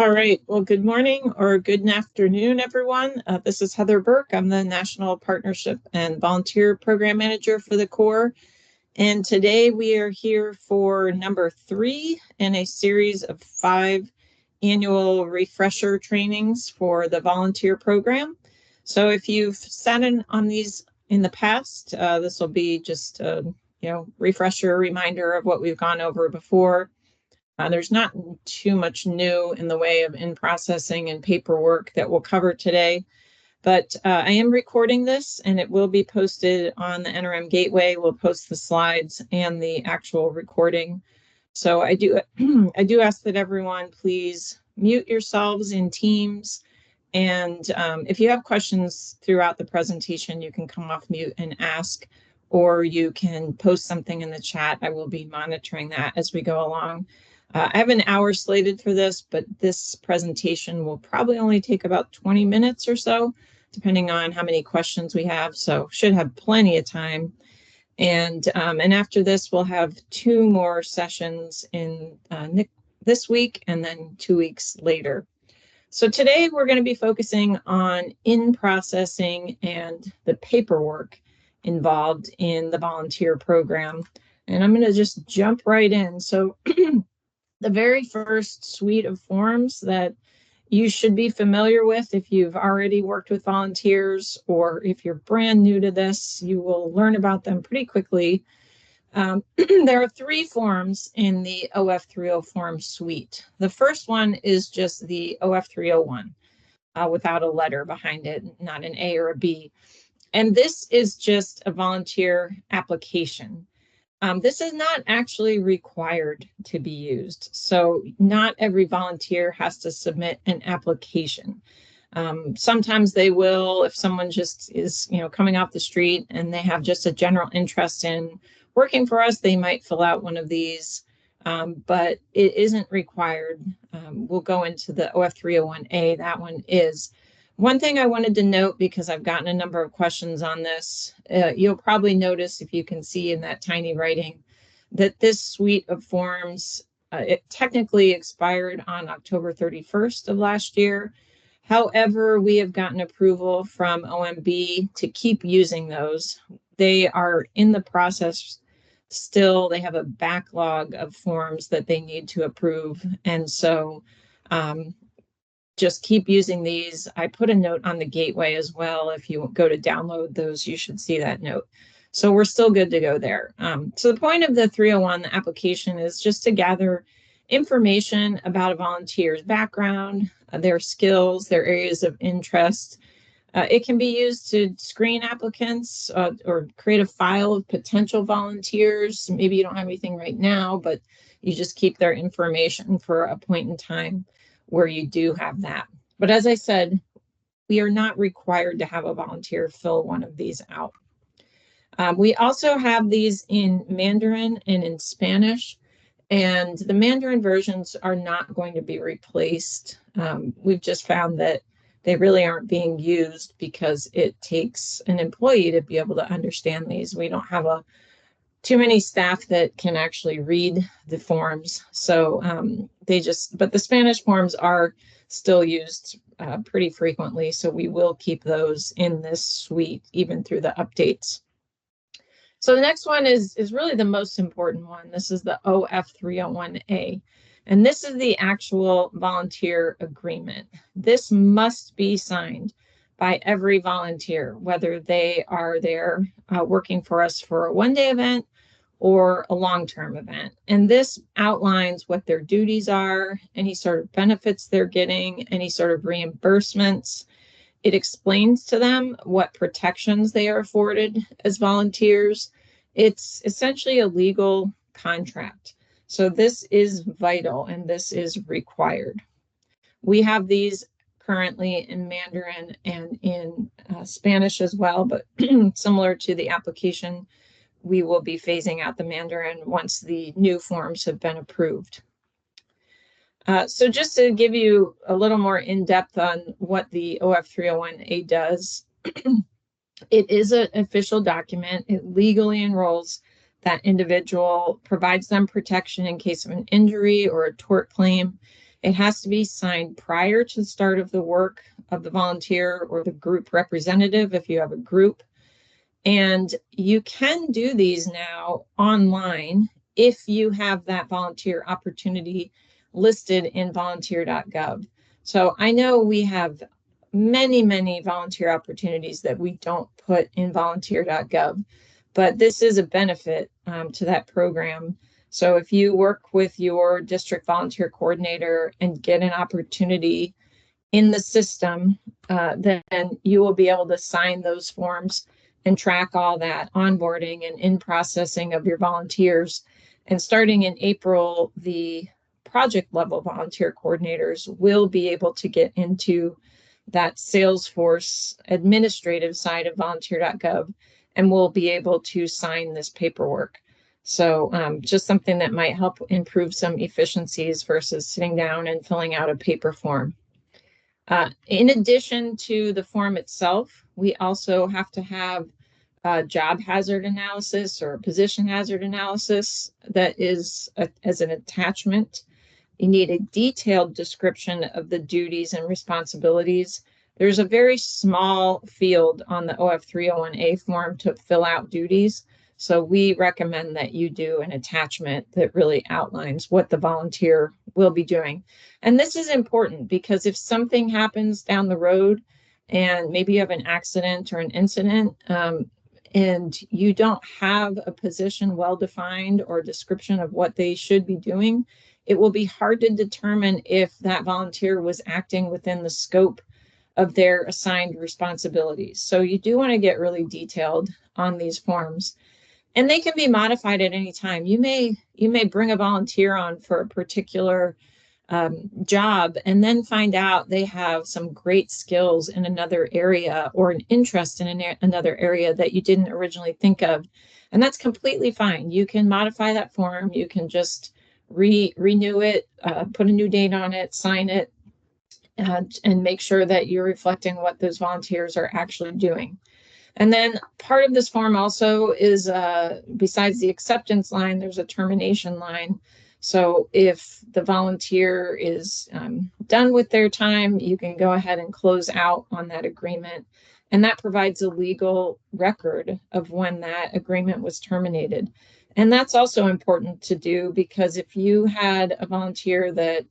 All right. Well, good morning or good afternoon, everyone. This is Heather Burke. I'm the National Partnership and Volunteer Program Manager for the Corps. And today we are here for number 3 in a series of 5 annual refresher trainings for the volunteer program. So if you've sat in on these in the past, this will be just a refresher reminder of what we've gone over before. There's not too much new in the way of in-processing and paperwork that we'll cover today, but I am recording this and it will be posted on the NRM Gateway. We'll post the slides and the actual recording. So I do ask that everyone please mute yourselves in Teams. And if you have questions throughout the presentation, you can come off mute and ask, or you can post something in the chat. I will be monitoring that as we go along. I have an hour slated for this, but this presentation will probably only take about 20 minutes or so, depending on how many questions we have. So should have plenty of time. And after this, we'll have 2 more sessions in this week and then 2 weeks later. So today we're going to be focusing on in-processing and the paperwork involved in the volunteer program. And I'm going to just jump right in. So the very first suite of forms that you should be familiar with if you've already worked with volunteers, or if you're brand new to this, you will learn about them pretty quickly. There are 3 forms in the OF3O form suite. The first one is just the OF301 without a letter behind it, not an A or a B. And this is just a volunteer application. This is not actually required to be used. So not every volunteer has to submit an application. Sometimes they will, if someone just is, coming off the street and they have just a general interest in working for us, they might fill out one of these, but it isn't required. We'll go into the OF301A, that one is. One thing I wanted to note, because I've gotten a number of questions on this, you'll probably notice, if you can see in that tiny writing, that this suite of forms, it technically expired on October 31st of last year. However, we have gotten approval from OMB to keep using those. They are in the process still. They have a backlog of forms that they need to approve. And so just keep using these. I put a note on the gateway as well. If you go to download those, you should see that note. So we're still good to go there. So the point of the 301, the application, is just to gather information about a volunteer's background, their skills, their areas of interest. It can be used to screen applicants or create a file of potential volunteers. Maybe you don't have anything right now, but you just keep their information for a point in time where you do have that. But as I said, we are not required to have a volunteer fill one of these out. We also have these in Mandarin and in Spanish, and the Mandarin versions are not going to be replaced. We've just found that they really aren't being used because it takes an employee to be able to understand these. We don't have too many staff that can actually read the forms. So but the Spanish forms are still used pretty frequently. So we will keep those in this suite, even through the updates. So the next one is really the most important one. This is the OF301A. And this is the actual volunteer agreement. This must be signed by every volunteer, whether they are there working for us for a one-day event or a long-term event. And this outlines what their duties are, any sort of benefits they're getting, any sort of reimbursements. It explains to them what protections they are afforded as volunteers. It's essentially a legal contract. So this is vital and this is required. We have these currently in Mandarin and in Spanish as well, but similar to the application, we will be phasing out the Mandarin once the new forms have been approved. So just to give you a little more in-depth on what the OF301A does, it is an official document. It legally enrolls that individual, provides them protection in case of an injury or a tort claim. It has to be signed prior to the start of the work of the volunteer or the group representative if you have a group. And you can do these now online if you have that volunteer opportunity listed in volunteer.gov. So I know we have many volunteer opportunities that we don't put in volunteer.gov, but this is a benefit to that program. So if you work with your district volunteer coordinator and get an opportunity in the system, then you will be able to sign those forms and track all that onboarding and in processing of your volunteers. And starting in April, the project level volunteer coordinators will be able to get into that Salesforce administrative side of volunteer.gov and will be able to sign this paperwork. So just something that might help improve some efficiencies versus sitting down and filling out a paper form. In addition to the form itself, we also have to have job hazard analysis or position hazard analysis that is as an attachment. You need a detailed description of the duties and responsibilities. There's a very small field on the OF301A form to fill out duties. So we recommend that you do an attachment that really outlines what the volunteer will be doing. And this is important because if something happens down the road and maybe you have an accident or an incident, and you don't have a position well-defined or description of what they should be doing, it will be hard to determine if that volunteer was acting within the scope of their assigned responsibilities. So you do want to get really detailed on these forms. And they can be modified at any time. You may bring a volunteer on for a particular job and then find out they have some great skills in another area or an interest in another area that you didn't originally think of. And that's completely fine. You can modify that form. You can just renew it, put a new date on it, sign it, and make sure that you're reflecting what those volunteers are actually doing. And then part of this form also is, besides the acceptance line, there's a termination line. So if the volunteer is done with their time, you can go ahead and close out on that agreement. And that provides a legal record of when that agreement was terminated. And that's also important to do because if you had a volunteer that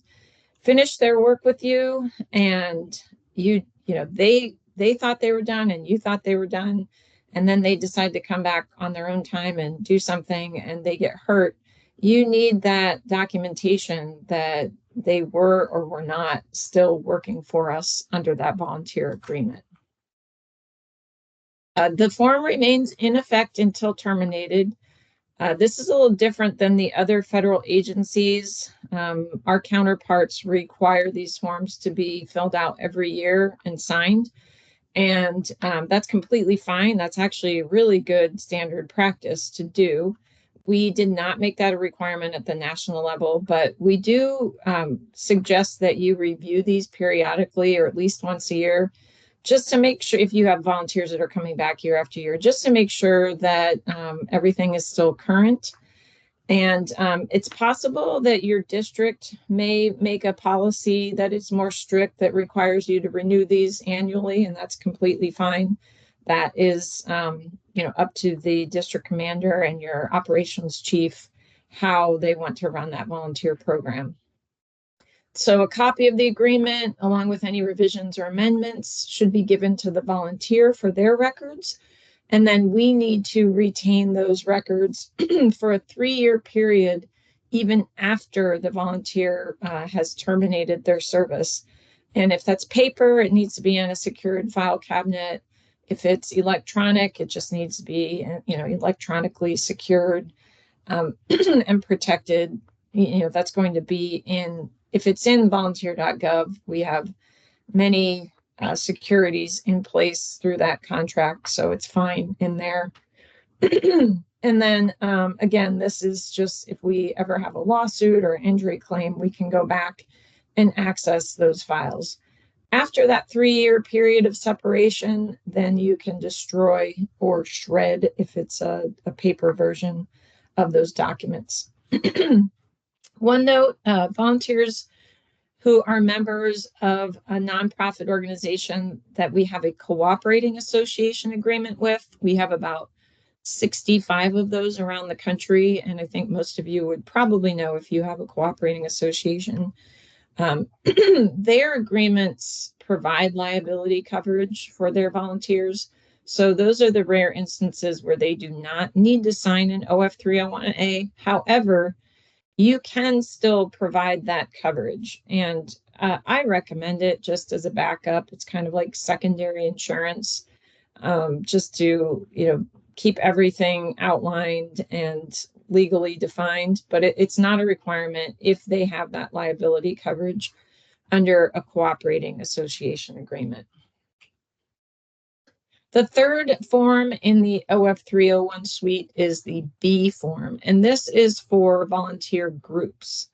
finished their work with you and they thought they were done and you thought they were done, and then they decide to come back on their own time and do something and they get hurt, you need that documentation that they were or were not still working for us under that volunteer agreement. The form remains in effect until terminated. This is a little different than the other federal agencies. Our counterparts require these forms to be filled out every year and signed. And that's completely fine. That's actually a really good standard practice to do. We did not make that a requirement at the national level, but we do suggest that you review these periodically or at least once a year, just to make sure, if you have volunteers that are coming back year after year, just to make sure that everything is still current. And it's possible that your district may make a policy that is more strict that requires you to renew these annually, and that's completely fine. That is, up to the district commander and your operations chief, how they want to run that volunteer program. So a copy of the agreement, along with any revisions or amendments, should be given to the volunteer for their records. And then we need to retain those records for a 3-year period, even after the volunteer has terminated their service. And if that's paper, it needs to be in a secured file cabinet. If it's electronic, it just needs to be, electronically secured and protected. That's going to be if it's in volunteer.gov, we have many securities in place through that contract, so it's fine in there. And then again, this is just if we ever have a lawsuit or injury claim, we can go back and access those files. After that 3-year period of separation, then you can destroy or shred if it's a paper version of those documents. One note, volunteers who are members of a nonprofit organization that we have a cooperating association agreement with. We have about 65 of those around the country, and I think most of you would probably know if you have a cooperating association. Their agreements provide liability coverage for their volunteers. So those are the rare instances where they do not need to sign an OF 301A. However, you can still provide that coverage. And I recommend it just as a backup. It's kind of like secondary insurance, just to, keep everything outlined and legally defined, but it's not a requirement if they have that liability coverage under a cooperating association agreement. The third form in the OF 301 suite is the B form, and this is for volunteer groups.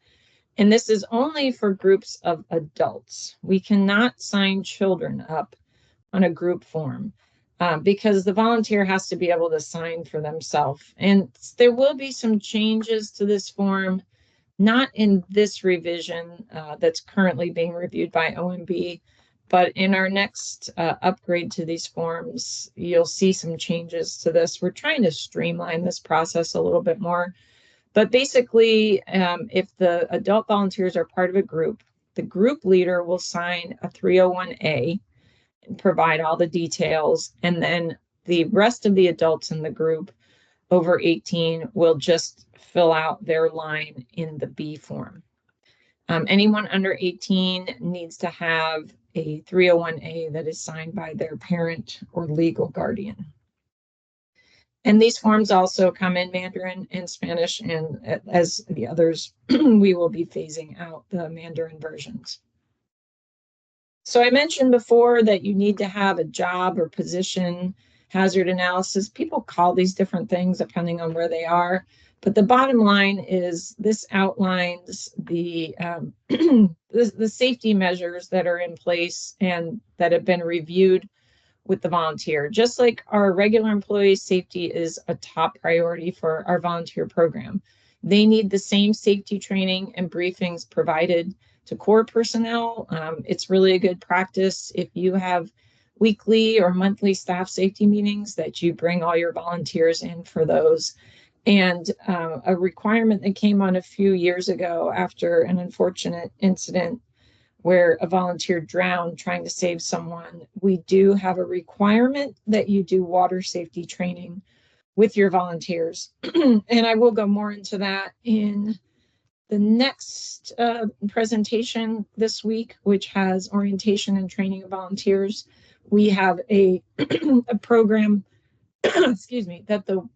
And this is only for groups of adults. We cannot sign children up on a group form because the volunteer has to be able to sign for themselves. And there will be some changes to this form, not in this revision that's currently being reviewed by OMB, but in our next upgrade to these forms, you'll see some changes to this. We're trying to streamline this process a little bit more. But basically, if the adult volunteers are part of a group, the group leader will sign a 301A and provide all the details. And then the rest of the adults in the group over 18 will just fill out their line in the B form. Anyone under 18 needs to have a 301A that is signed by their parent or legal guardian. And these forms also come in Mandarin and Spanish, and as the others, we will be phasing out the Mandarin versions. So I mentioned before that you need to have a job or position hazard analysis. People call these different things depending on where they are. But the bottom line is this outlines the the safety measures that are in place and that have been reviewed with the volunteer. Just like our regular employees, safety is a top priority for our volunteer program. They need the same safety training and briefings provided to core personnel. It's really a good practice if you have weekly or monthly staff safety meetings that you bring all your volunteers in for those. And a requirement that came on a few years ago after an unfortunate incident where a volunteer drowned trying to save someone, we do have a requirement that you do water safety training with your volunteers. And I will go more into that in the next presentation this week, which has orientation and training of volunteers. We have a program, excuse me, that the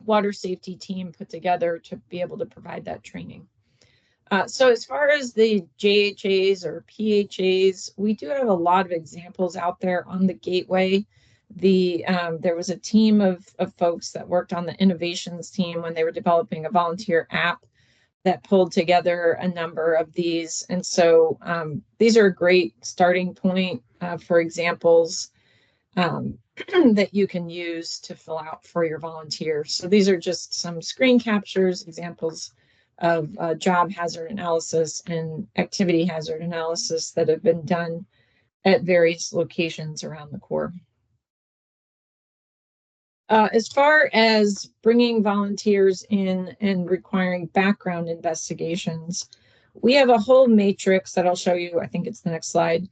water safety team put together to be able to provide that training. So as far as the JHAs or PHAs, we do have a lot of examples out there on the Gateway. There was a team of folks that worked on the innovations team when they were developing a volunteer app that pulled together a number of these. And so these are a great starting point for examples that you can use to fill out for your volunteers. So these are just some screen captures, examples of job hazard analysis and activity hazard analysis that have been done at various locations around the Corps. As far as bringing volunteers in and requiring background investigations, we have a whole matrix that I'll show you, I think it's the next slide,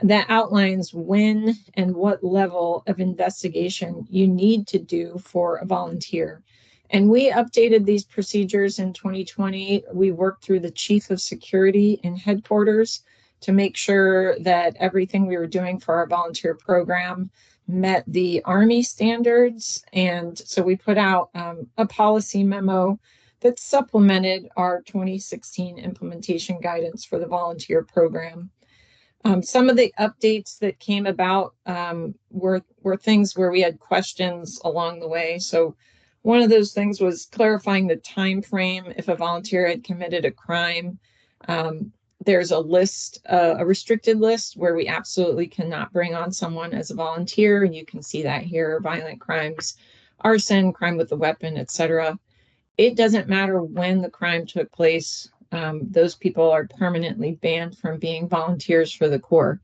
that outlines when and what level of investigation you need to do for a volunteer. And we updated these procedures in 2020. We worked through the chief of security in headquarters to make sure that everything we were doing for our volunteer program met the Army standards. And so we put out a policy memo that supplemented our 2016 implementation guidance for the volunteer program. Some of the updates that came about were things where we had questions along the way. So one of those things was clarifying the time frame if a volunteer had committed a crime. There's a list, a restricted list where we absolutely cannot bring on someone as a volunteer. And you can see that here: violent crimes, arson, crime with a weapon, etc. It doesn't matter when the crime took place. those people are permanently banned from being volunteers for the Corps.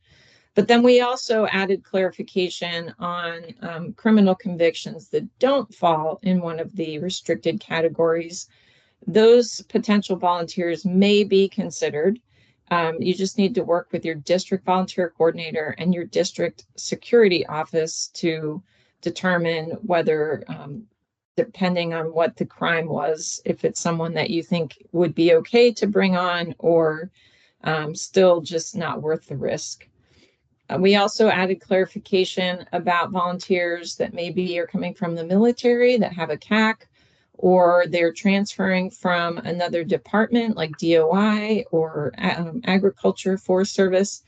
But then we also added clarification on criminal convictions that don't fall in one of the restricted categories. Those potential volunteers may be considered. You just need to work with your district volunteer coordinator and your district security office to determine whether, depending on what the crime was, if it's someone that you think would be okay to bring on or still just not worth the risk. We also added clarification about volunteers that maybe are coming from the military that have a CAC, or they're transferring from another department like DOI or Agriculture, Forest Service,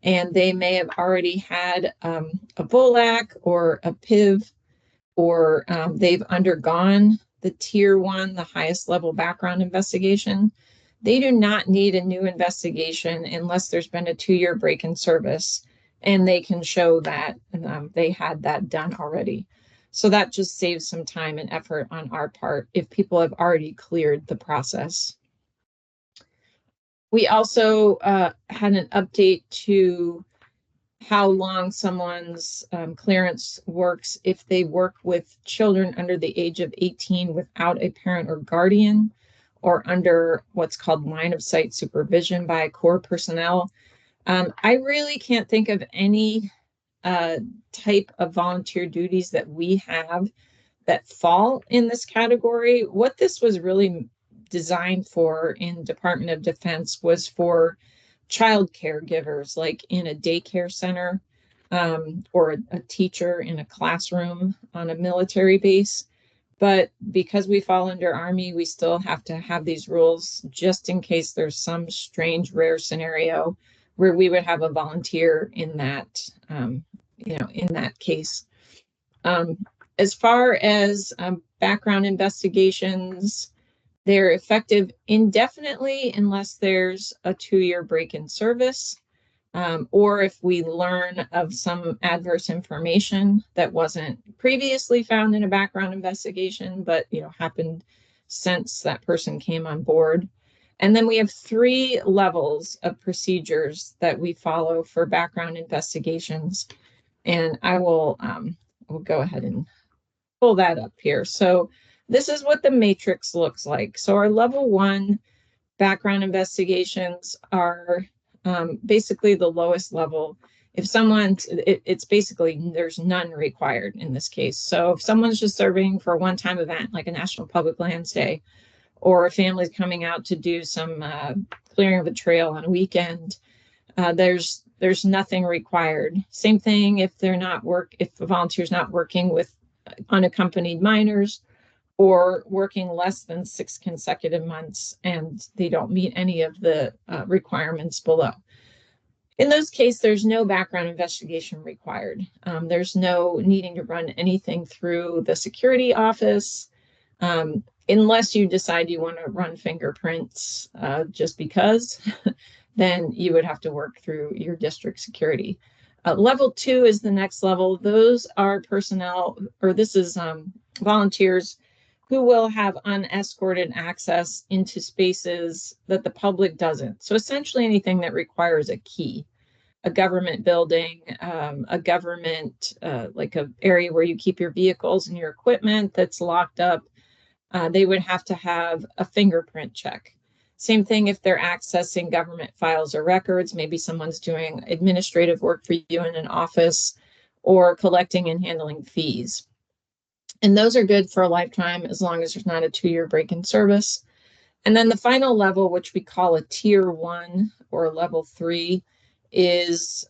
and they may have already had a VOLAC or a PIV, or they've undergone the Tier 1, the highest level background investigation. They do not need a new investigation unless there's been a 2-year break in service and they can show that they had that done already. So that just saves some time and effort on our part if people have already cleared the process. We also had an update to how long someone's clearance works if they work with children under the age of 18 without a parent or guardian, or under what's called line of sight supervision by Corps personnel. I really can't think of any type of volunteer duties that we have that fall in this category. What this was really designed for in Department of Defense was for child caregivers, like in a daycare center, or a teacher in a classroom on a military base. But because we fall under Army, we still have to have these rules just in case there's some strange, rare scenario where we would have a volunteer in that, in that case. As far as background investigations, they're effective indefinitely unless there's a 2-year break in service, or if we learn of some adverse information that wasn't previously found in a background investigation, but happened since that person came on board. And then we have 3 levels of procedures that we follow for background investigations. And I will we'll go ahead and pull that up here. So this is what the matrix looks like. So our level 1 background investigations are basically the lowest level. If someone's, it's basically, there's none required in this case. So if someone's just serving for a one-time event, like a National Public Lands Day, or a family's coming out to do some clearing of a trail on a weekend, there's nothing required. Same thing if if a volunteer's not working with unaccompanied minors, or working less than 6 consecutive months and they don't meet any of the requirements below. In those cases, there's no background investigation required. There's no needing to run anything through the security office, unless you decide you want to run fingerprints just because, then you would have to work through your district security. Level 2 is the next level. Those are personnel, or this is volunteers who will have unescorted access into spaces that the public doesn't. So essentially anything that requires a key, a government building, a government, like an area where you keep your vehicles and your equipment that's locked up, they would have to have a fingerprint check. Same thing if they're accessing government files or records, maybe someone's doing administrative work for you in an office, or collecting and handling fees. And those are good for a lifetime as long as there's not a 2-year break in service. And then the final level, which we call a Tier 1 or level 3, is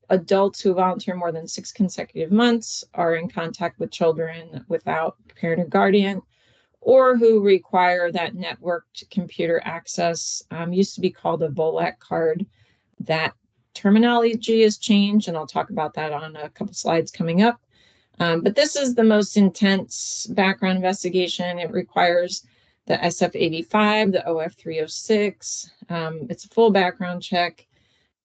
adults who volunteer more than 6 consecutive months, are in contact with children without parent or guardian, or who require that networked computer access. Used to be called a VOLAC card. That terminology has changed, and I'll talk about that on a couple slides coming up. But this is the most intense background investigation. It requires the SF-85, the OF-306. It's a full background check.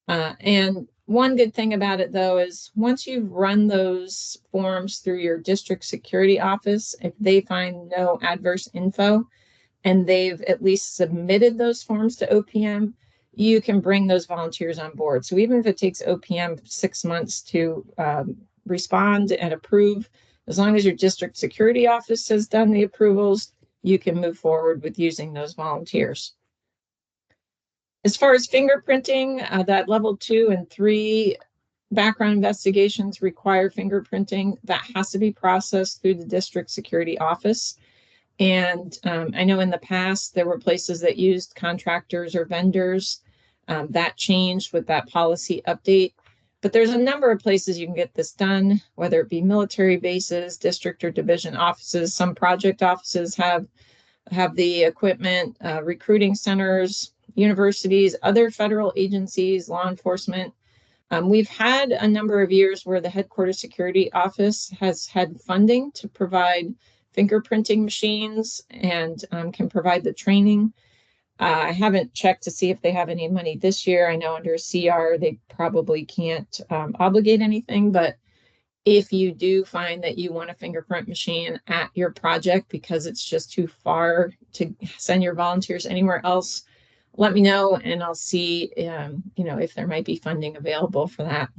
And one good thing about it, though, is once you've run those forms through your district security office, if they find no adverse info, and they've at least submitted those forms to OPM, you can bring those volunteers on board. So even if it takes OPM 6 months to respond and approve, as long as your district security office has done the approvals, you can move forward with using those volunteers. As far as fingerprinting, that level 2 and 3 background investigations require fingerprinting. That has to be processed through the district security office. And I know in the past there were places that used contractors or vendors. That changed with that policy update. But there's a number of places you can get this done, whether it be military bases, district or division offices. Some project offices have the equipment, recruiting centers, universities, other federal agencies, law enforcement. We've had a number of years where the headquarters security office has had funding to provide fingerprinting machines and can provide the training. I haven't checked to see if they have any money this year. I know under CR they probably can't obligate anything, but if you do find that you want a fingerprint machine at your project because it's just too far to send your volunteers anywhere else, let me know and I'll see if there might be funding available for that.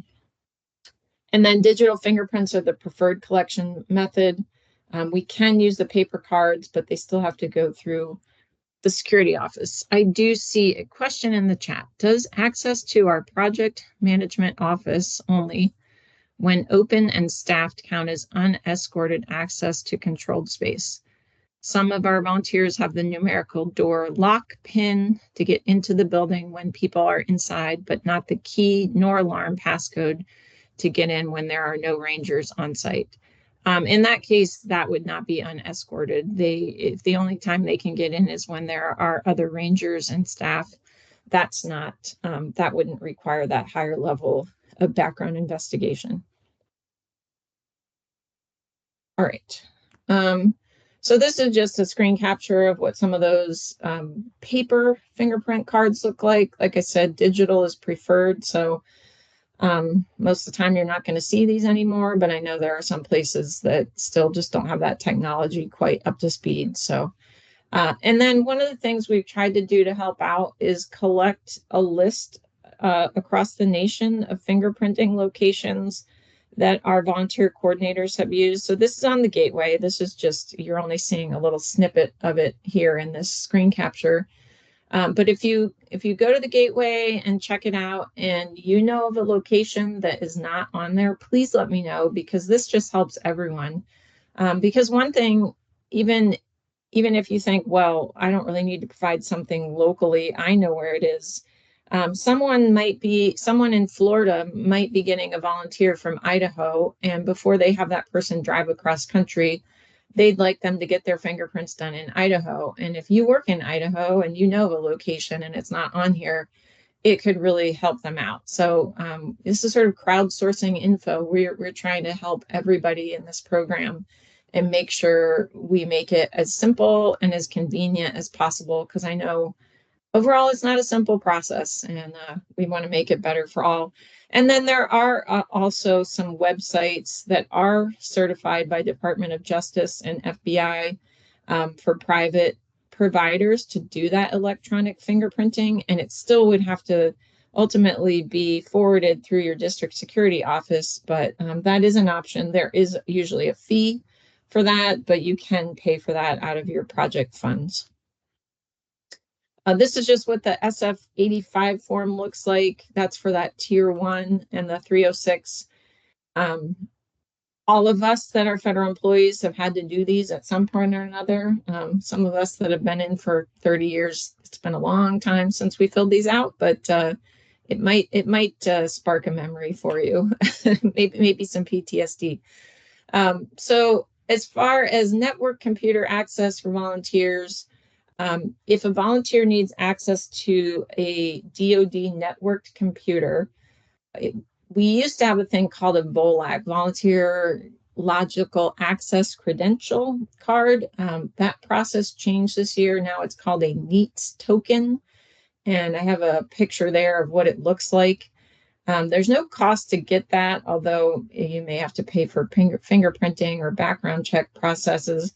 And then digital fingerprints are the preferred collection method. We can use the paper cards, but they still have to go through the security office. I do see a question in the chat. Does access to our project management office only when open and staffed count as unescorted access to controlled space? Some of our volunteers have the numerical door lock pin to get into the building when people are inside, but not the key nor alarm passcode to get in when there are no rangers on site. In that case, that would not be unescorted. If the only time they can get in is when there are other rangers and staff, that's not, that wouldn't require that higher level of background investigation. All right. So this is just a screen capture of what some of those paper fingerprint cards look like. Like I said, digital is preferred. So most of the time you're not going to see these anymore, but I know there are some places that still just don't have that technology quite up to speed. So, and then one of the things we've tried to do to help out is collect a list across the nation of fingerprinting locations that our volunteer coordinators have used. So this is on the gateway. This is just, you're only seeing a little snippet of it here in this screen capture. But if you go to the gateway and check it out and you know of a location that is not on there, please let me know, because this just helps everyone. Because one thing, even if you think, well, I don't really need to provide something locally, I know where it is. Someone in Florida might be getting a volunteer from Idaho, and before they have that person drive across country, they'd like them to get their fingerprints done in Idaho. And if you work in Idaho and you know a location and it's not on here, it could really help them out. So this is sort of crowdsourcing info. We're trying to help everybody in this program and make sure we make it as simple and as convenient as possible, because I know overall it's not a simple process, and we want to make it better for all. And then there are also some websites that are certified by Department of Justice and FBI for private providers to do that electronic fingerprinting, and it still would have to ultimately be forwarded through your district security office, but that is an option. There is usually a fee for that, but you can pay for that out of your project funds. This is just what the SF-85 form looks like. That's for that tier 1 and the 306. All of us that are federal employees have had to do these at some point or another. Some of us that have been in for 30 years, it's been a long time since we filled these out, but it might spark a memory for you, maybe some PTSD. So as far as network computer access for volunteers, if a volunteer needs access to a DoD networked computer, we used to have a thing called a VOLAC, Volunteer Logical Access Credential Card. That process changed this year. Now it's called a NEATS token. And I have a picture there of what it looks like. There's no cost to get that, although you may have to pay for fingerprinting or background check processes.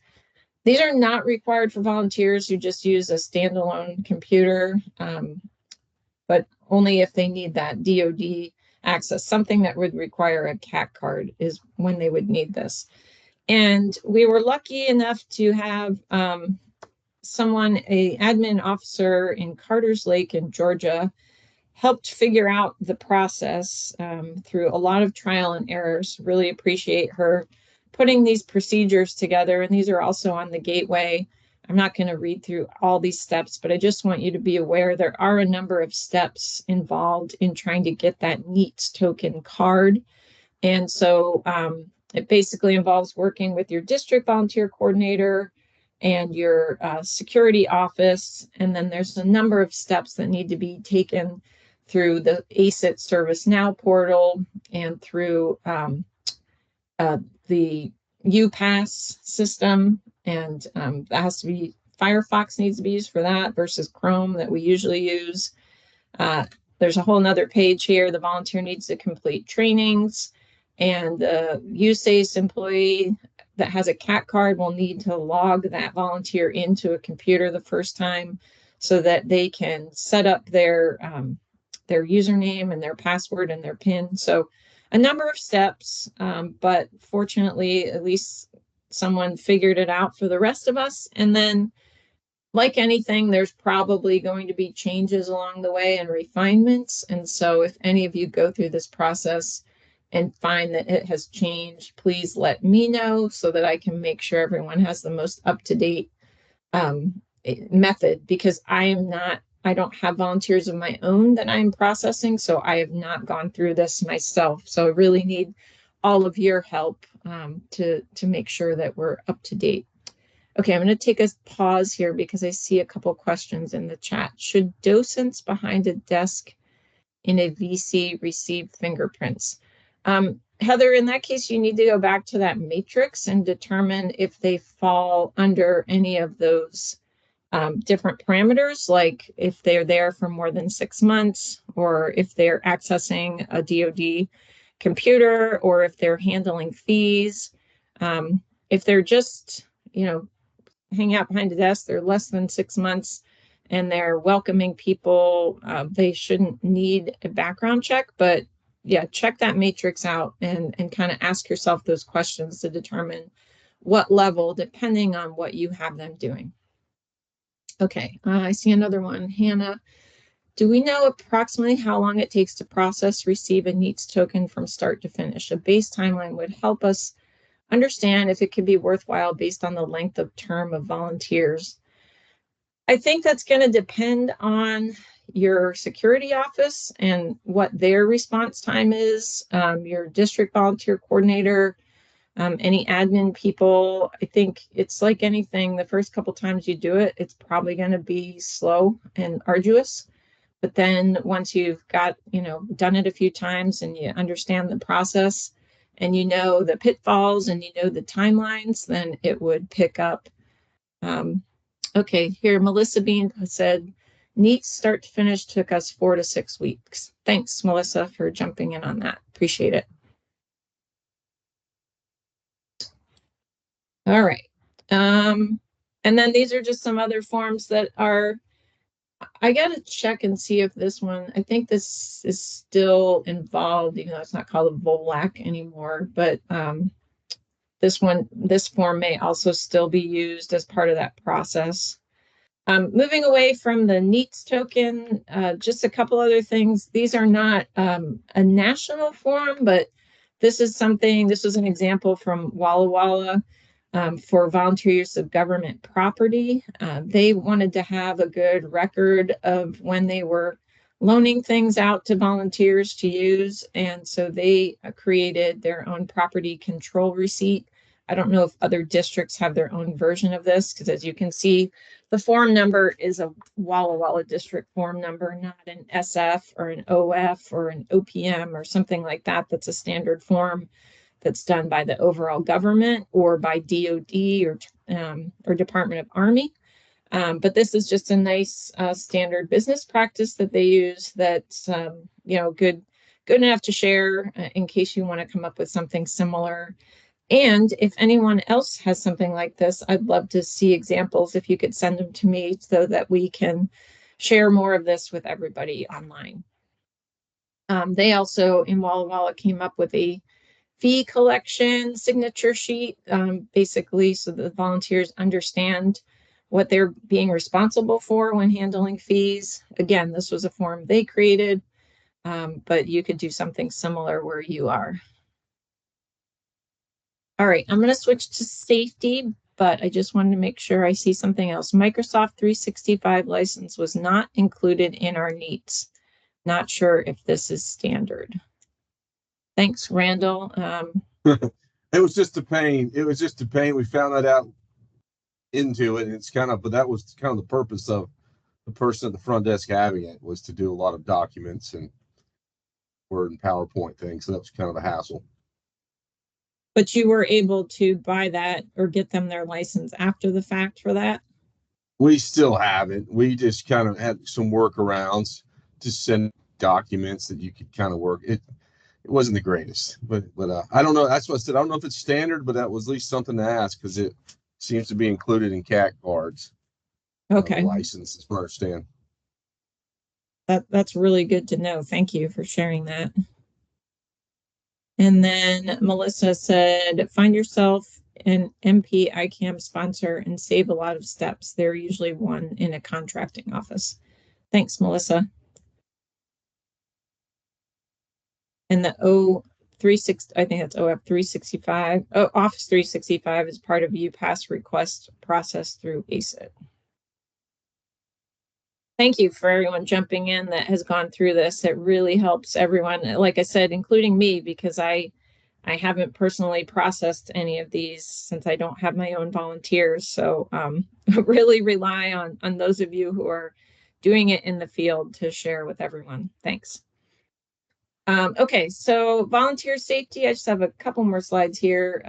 These are not required for volunteers who just use a standalone computer, but only if they need that DoD access. Something that would require a CAC card is when they would need this. And we were lucky enough to have someone, an admin officer in Carter's Lake in Georgia, helped figure out the process through a lot of trial and errors. Really appreciate her putting these procedures together. And these are also on the gateway. I'm not going to read through all these steps, but I just want you to be aware there are a number of steps involved in trying to get that NEATS token card. And so it basically involves working with your district volunteer coordinator and your security office. And then there's a number of steps that need to be taken through the ACIT ServiceNow portal and through the UPass system. And that has to be, Firefox needs to be used for that versus Chrome that we usually use. There's a whole nother page here. The volunteer needs to complete trainings, and the USACE employee that has a CAC card will need to log that volunteer into a computer the first time so that they can set up their username and their password and their PIN. So a number of steps, but fortunately, at least someone figured it out for the rest of us. And then, like anything, there's probably going to be changes along the way and refinements. And so if any of you go through this process and find that it has changed, please let me know so that I can make sure everyone has the most up-to-date method, because I don't have volunteers of my own that I'm processing, so I have not gone through this myself. So I really need all of your help to make sure that we're up to date. Okay, I'm going to take a pause here because I see a couple questions in the chat. Should docents behind a desk in a VC receive fingerprints? Heather, in that case, you need to go back to that matrix and determine if they fall under any of those different parameters, like if they're there for more than 6 months, or if they're accessing a DoD computer, or if they're handling fees. If they're just, hanging out behind a desk, they're less than 6 months, and they're welcoming people, they shouldn't need a background check. But yeah, check that matrix out and kind of ask yourself those questions to determine what level, depending on what you have them doing. Okay, I see another one. Hannah, do we know approximately how long it takes to process, receive a NEATS token from start to finish? A base timeline would help us understand if it could be worthwhile based on the length of term of volunteers. I think that's going to depend on your security office and what their response time is, your district volunteer coordinator, any admin people. I think it's like anything, the first couple times you do it, it's probably going to be slow and arduous. But then once you've got, done it a few times and you understand the process and you know the pitfalls and you know the timelines, then it would pick up. Okay, here, Melissa Bean said, NEATS start to finish took us 4 to 6 weeks. Thanks, Melissa, for jumping in on that. Appreciate it. All right. And then these are just some other forms that are, I got to check and see if this one, I think this is still involved, even though it's not called a VOLAC anymore, but this form may also still be used as part of that process. Moving away from the NEATS token, just a couple other things. These are not a national form, but this was an example from Walla Walla for volunteer use of government property. They wanted to have a good record of when they were loaning things out to volunteers to use, and so they created their own property control receipt. I don't know if other districts have their own version of this, because as you can see, the form number is a Walla Walla district form number, not an SF or an OF or an OPM or something like that. That's a standard form that's done by the overall government or by DoD or Department of Army. But this is just a nice standard business practice that they use that's good enough to share in case you want to come up with something similar. And if anyone else has something like this, I'd love to see examples if you could send them to me so that we can share more of this with everybody online. They also, in Walla Walla, came up with a fee collection signature sheet, basically so the volunteers understand what they're being responsible for when handling fees. Again, this was a form they created, but you could do something similar where you are. All right, I'm going to switch to safety, but I just wanted to make sure I see something else. Microsoft 365 license was not included in our needs. Not sure if this is standard. Thanks, Randall. It was just a pain. It was just a pain. We found that out into it. And it's kind of, but that was kind of the purpose of the person at the front desk having it, was to do a lot of documents and Word and PowerPoint things. So that was kind of a hassle. But you were able to buy that or get them their license after the fact for that? We still haven't. We just kind of had some workarounds to send documents that you could kind of work. It wasn't the greatest, but I don't know. That's what I said. I don't know if it's standard, but that was at least something to ask, because it seems to be included in CAC cards. Okay. License, as far as I understand. That's really good to know. Thank you for sharing that. And then Melissa said, find yourself an MP ICAM sponsor and save a lot of steps. They're usually one in a contracting office. Thanks, Melissa. And the O360, I think that's OF 365. Oh, Office 365 is part of UPass request process through ACIT. Thank you for everyone jumping in that has gone through this. It really helps everyone, like I said, including me, because I haven't personally processed any of these since I don't have my own volunteers. So really rely on those of you who are doing it in the field to share with everyone. Thanks. Okay, so volunteer safety, I just have a couple more slides here.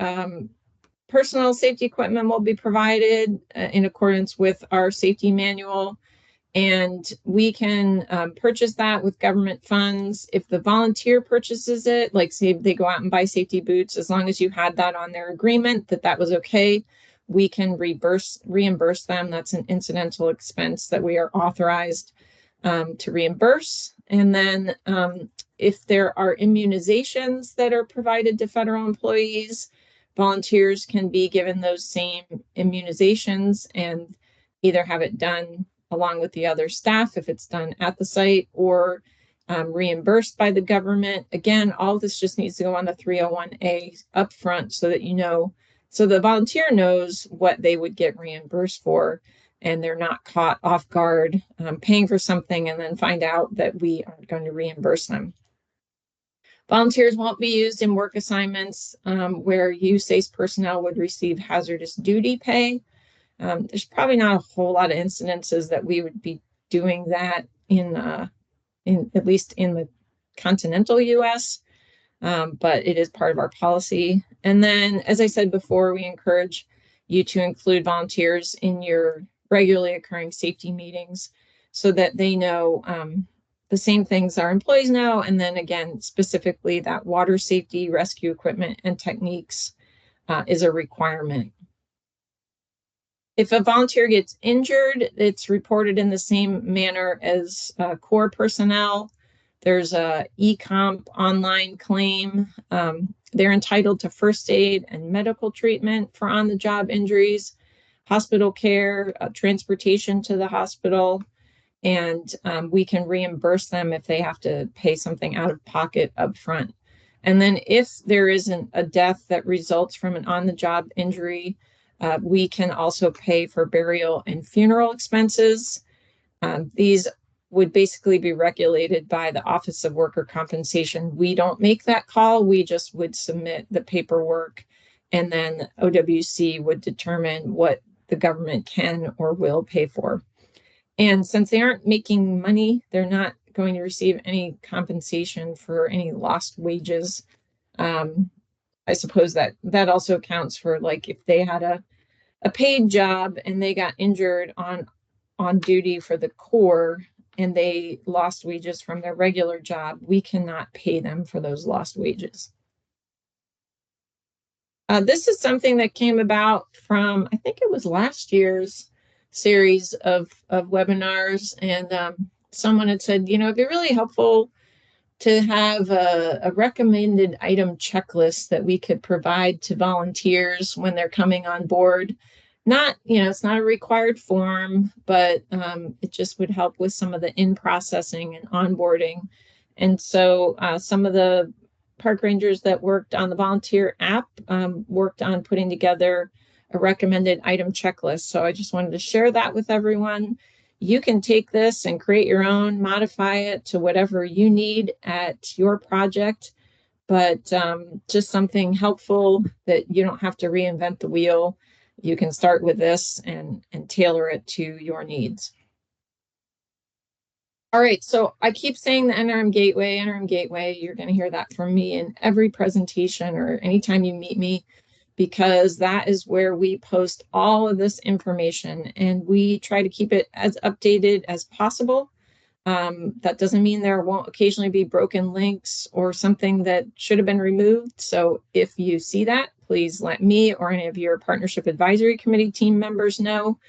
Personal safety equipment will be provided in accordance with our safety manual, and we can purchase that with government funds. If the volunteer purchases it, like say they go out and buy safety boots, as long as you had that on their agreement that was okay, we can reimburse them. That's an incidental expense that we are authorized to reimburse. And then if there are immunizations that are provided to federal employees, volunteers can be given those same immunizations and either have it done along with the other staff if it's done at the site, or reimbursed by the government. Again, all of this just needs to go on the 301A upfront so that you know, so the volunteer knows what they would get reimbursed for, and they're not caught off guard paying for something and then find out that we aren't going to reimburse them. Volunteers won't be used in work assignments where USACE personnel would receive hazardous duty pay. There's probably not a whole lot of incidences that we would be doing that in at least in the continental US, but it is part of our policy. And then, as I said before, we encourage you to include volunteers in your regularly occurring safety meetings so that they know the same things our employees know. And then again, specifically that water safety, rescue equipment, and techniques is a requirement. If a volunteer gets injured, it's reported in the same manner as Corps personnel. There's a eComp online claim. They're entitled to first aid and medical treatment for on-the-job injuries, hospital care, transportation to the hospital, and we can reimburse them if they have to pay something out of pocket up front. And then if there isn't a death that results from an on-the-job injury, we can also pay for burial and funeral expenses. These would basically be regulated by the Office of Worker Compensation. We don't make that call. We just would submit the paperwork, and then OWC would determine what the government can or will pay for. And since they aren't making money, they're not going to receive any compensation for any lost wages. I suppose that also accounts for, like, if they had a paid job and they got injured on duty for the Corps and they lost wages from their regular job, we cannot pay them for those lost wages. This is something that came about from, I think it was last year's series of webinars, and someone had said, it'd be really helpful to have a recommended item checklist that we could provide to volunteers when they're coming on board. Not, it's not a required form, but it just would help with some of the in-processing and onboarding. And so some of the park rangers that worked on the volunteer app worked on putting together a recommended item checklist. So I just wanted to share that with everyone. You can take this and create your own, modify it to whatever you need at your project, but just something helpful that you don't have to reinvent the wheel. You can start with this and tailor it to your needs. All right, so I keep saying the NRM Gateway, NRM Gateway. You're going to hear that from me in every presentation or anytime you meet me, because that is where we post all of this information, and we try to keep it as updated as possible. That doesn't mean there won't occasionally be broken links or something that should have been removed. So if you see that, please let me or any of your Partnership Advisory Committee team members know.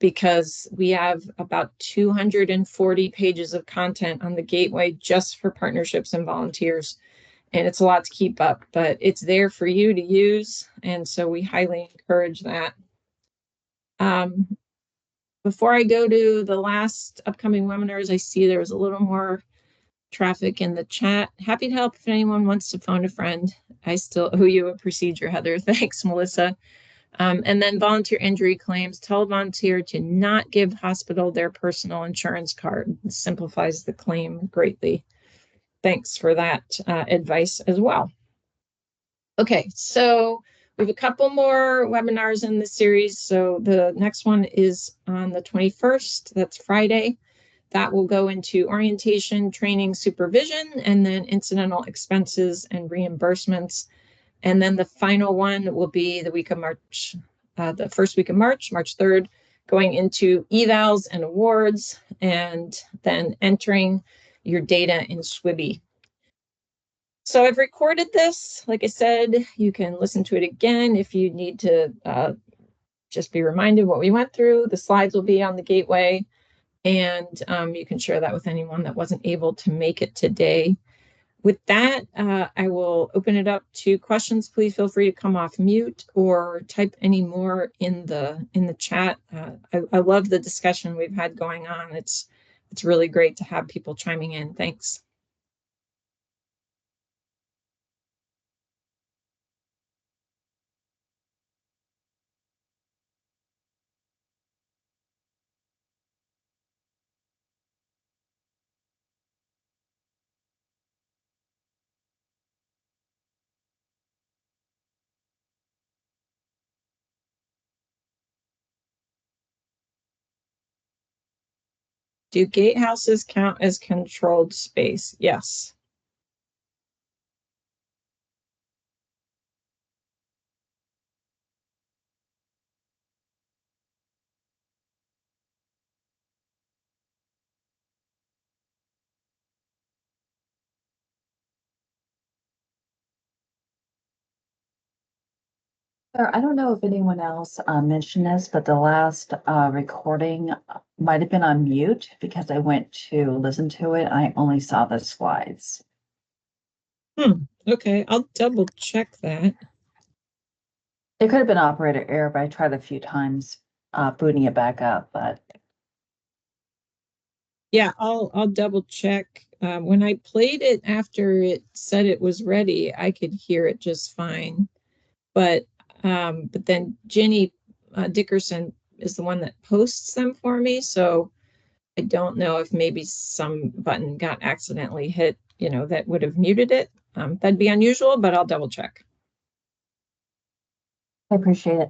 Because we have about 240 pages of content on the Gateway just for partnerships and volunteers. And it's a lot to keep up, but it's there for you to use. And so we highly encourage that. Before I go to the last upcoming webinars, I see there was a little more traffic in the chat. Happy to help if anyone wants to phone a friend. I still owe you a procedure, Heather. Thanks, Melissa. And then volunteer injury claims, tell a volunteer to not give hospital their personal insurance card. It simplifies the claim greatly. Thanks for that advice as well. Okay, so we have a couple more webinars in the series. So the next one is on the 21st, that's Friday. That will go into orientation, training, supervision, and then incidental expenses and reimbursements. And then the final one will be the week of March, the first week of March, March 3rd, going into evals and awards, and then entering your data in SWIBI. So I've recorded this. Like I said, you can listen to it again if you need to just be reminded what we went through. The slides will be on the Gateway, and you can share that with anyone that wasn't able to make it today. With that, I will open it up to questions. Please feel free to come off mute or type any more in the chat. I love the discussion we've had going on. It's really great to have people chiming in. Thanks. Do gatehouses count as controlled space? Yes. I don't know if anyone else mentioned this, but the last recording might have been on mute because I went to listen to it. I only saw the slides. Okay, I'll double check that. It could have been operator error, but I tried a few times booting it back up, but. Yeah, I'll double check. When I played it after it said it was ready, I could hear it just fine. But then Jenny Dickerson is the one that posts them for me. So I don't know if maybe some button got accidentally hit, that would have muted it. That'd be unusual, but I'll double check. I appreciate it.